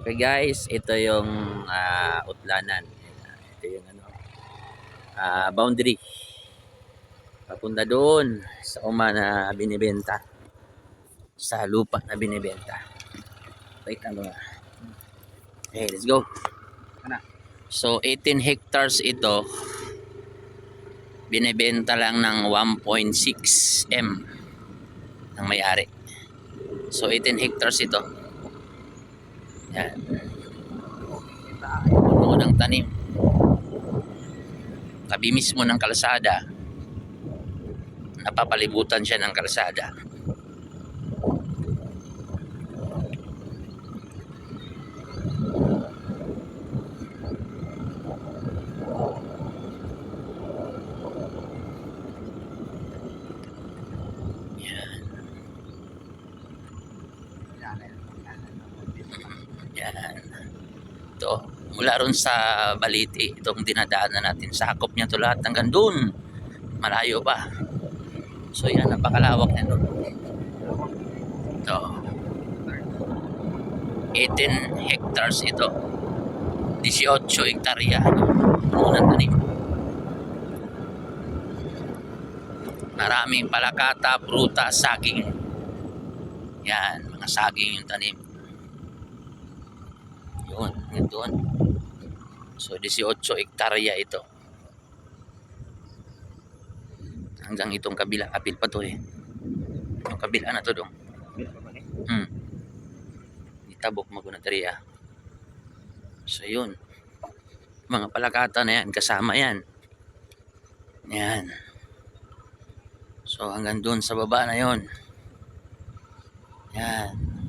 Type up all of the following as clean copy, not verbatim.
Okay guys, ito yung utlanan. Ito yung boundary. Papunta doon sa uma na binibenta. Sa lupa na binibenta. Wait lang ba? Okay, let's go. So 18 hectares ito. Binibenta lang ng 1.6 M ng may-ari. So 18 hectares ito. Yan. Puno ng tanim. Tabi mismo ng kalsada. Napapalibutan siya ng kalsada. Yan. Ito, mula ron sa Baliti, itong dinadaanan natin. Sakop niya to lahat hanggang doon. Malayo pa. So yan, napakalawak nito. Ito. 18 hectares ito. 18 hektarya. Unang tanim. Maraming palakata, pruta, saging. Yan, mga saging yung tanim. Yun, doon. So 18 hektarya ito. Hanggang itong kabila, apil pa to eh. Yung kabila na to dong. Itabok magunatariya. So yun. Mga palakata na yan, kasama yan. Yan. So hanggang doon sa baba na yon. Yan.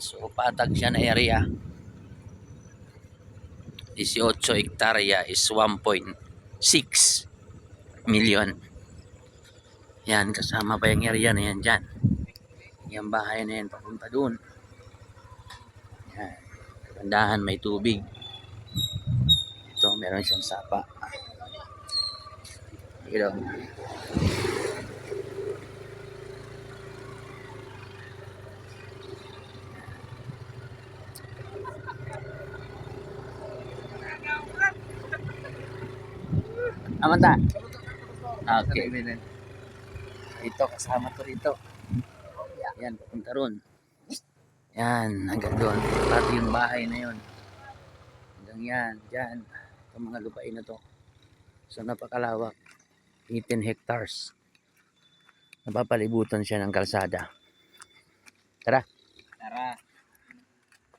So patag siya na area. 18 hektarya is 1.6 million. Yan, kasama pa yung area na yan dyan. Yung bahay na yan, papunta doon. Yan. Kagandahan, may tubig. Ito, meron siyang sapa. Ito. Amanta. Okay. Ito, kasama to rito. Yan, papunta ron. Yan, hanggang doon. Pati yung bahay na yun. Hanggang yan, dyan. Itong mga lupain na to. So, napakalawak. 18 hectares. Napapalibutan siya ng kalsada. Tara. Tara.